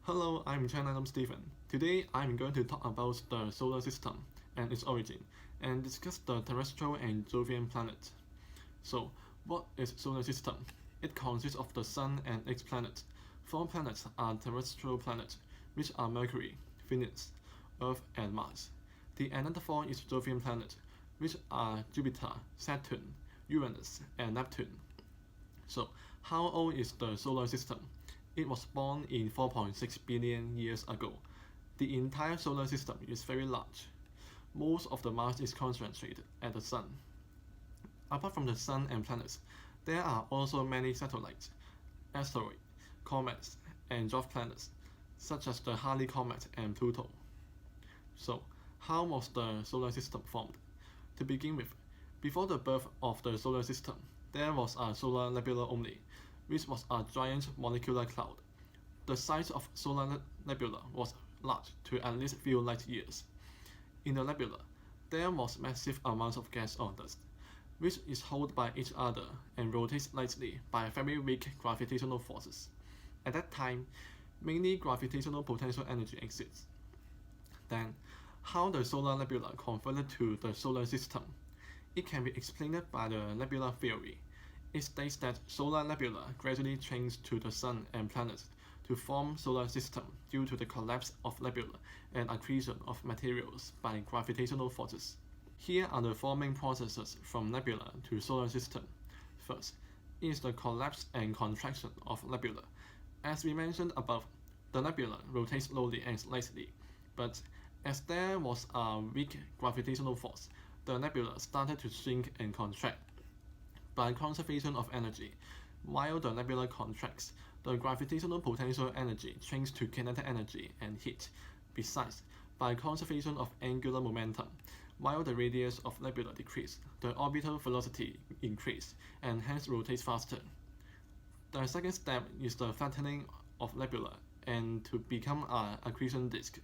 Hello, I'm Channel Stephen. Today I'm going to talk about the solar system and its origin, and discuss the terrestrial and Jovian planets. So, what is solar system? It consists of the Sun and 8 planets. 4 planets are terrestrial planets, which are Mercury, Venus, Earth, and Mars. The another 4 is Jovian planets, which are Jupiter, Saturn, Uranus, and Neptune. So, how old is the solar system? It was born in 4.6 billion years ago. The entire solar system is very large. Most of the mass is concentrated at the Sun. Apart from the Sun and planets, there are also many satellites, asteroids, comets, and dwarf planets, such as the Halley Comet and Pluto. So, how was the solar system formed? To begin with, before the birth of the solar system, there was a solar nebula only, which was a giant molecular cloud. The size of solar nebula was large to at least few light years. In the nebula, there was massive amounts of gas or dust, which is held by each other and rotates lightly by very weak gravitational forces. At that time, mainly gravitational potential energy exists. Then, how the solar nebula converted to the solar system? It can be explained by the nebula theory. It states that solar nebula gradually change to the Sun and planets to form solar system due to the collapse of nebula and accretion of materials by gravitational forces. Here are the four main processes from nebula to solar system. First is the collapse and contraction of nebula. As we mentioned above, the nebula rotates slowly and slightly, but as there was a weak gravitational force, the nebula started to shrink and contract. By conservation of energy, while the nebula contracts, the gravitational potential energy changes to kinetic energy and heat. Besides, by conservation of angular momentum, while the radius of nebula decreases, the orbital velocity increases and hence rotates faster. The second step is the flattening of nebula and to become an accretion disk.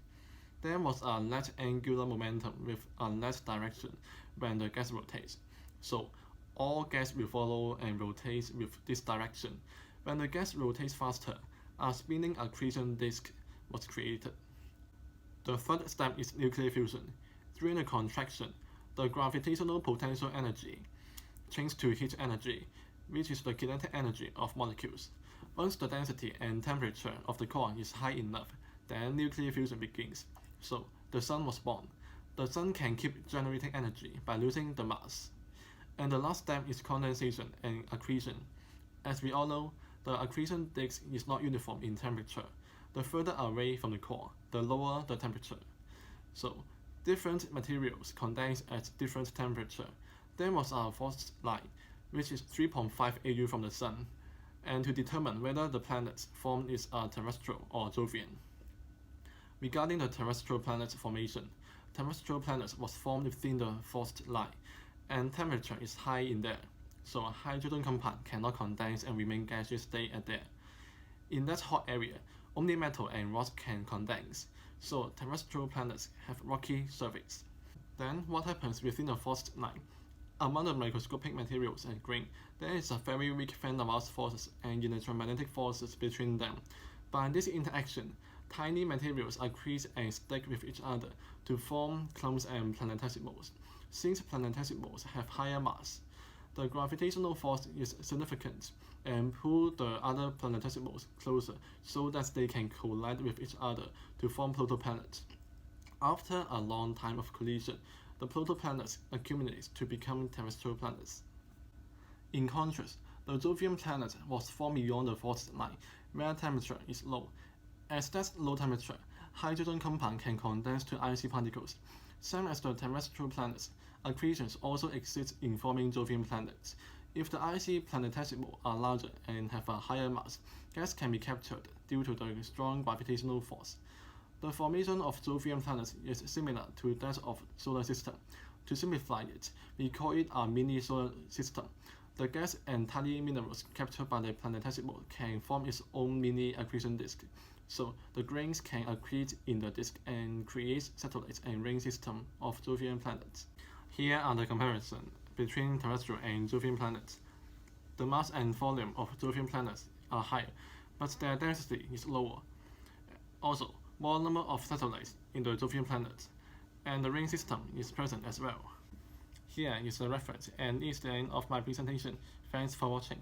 There was a less angular momentum with a less direction when the gas rotates. So, all gas will follow and rotate with this direction. When the gas rotates faster, a spinning accretion disk was created. The third step is nuclear fusion. During the contraction, the gravitational potential energy changes to heat energy, which is the kinetic energy of molecules. Once the density and temperature of the core is high enough, then nuclear fusion begins. So, the Sun was born. The Sun can keep generating energy by losing the mass. And the last step is condensation and accretion. As we all know, the accretion disk is not uniform in temperature. The further away from the core, the lower the temperature. So, different materials condense at different temperature. There was a first line, which is 3.5 AU from the Sun, and to determine whether the planets formed is a terrestrial or Jovian. Regarding the terrestrial planet formation, terrestrial planets was formed within the first line, and temperature is high in there, so a hydrogen compound cannot condense and remain gaseous stay at there. In that hot area, only metal and rocks can condense, so terrestrial planets have rocky surface. Then what happens within the first line? Among the microscopic materials and grain, there is a very weak van der Waals forces and electromagnetic forces between them. By this interaction, tiny materials accrete and stick with each other to form clumps and planetesimals. Since planetesimals have higher mass, the gravitational force is significant and pull the other planetesimals closer so that they can collide with each other to form protoplanets. After a long time of collision, the protoplanets accumulate to become terrestrial planets. In contrast, the Jovian planet was formed beyond the first line, where temperature is low. At that low temperature, hydrogen compound can condense to icy particles. Same as the terrestrial planets, accretions also exist in forming Jovian planets. If the icy planetesimals are larger and have a higher mass, gas can be captured due to the strong gravitational force. The formation of Jovian planets is similar to that of solar system. To simplify it, we call it a mini solar system. The gas and tiny minerals captured by the planetesimal can form its own mini accretion disk. So the grains can accrete in the disk and create satellites and ring system of Jovian planets. Here are the comparison between terrestrial and Jovian planets. The mass and volume of Jovian planets are higher, but their density is lower. Also, more number of satellites in the Jovian planet, and the ring system is present as well. Here is the reference, and it's the end of my presentation. Thanks for watching.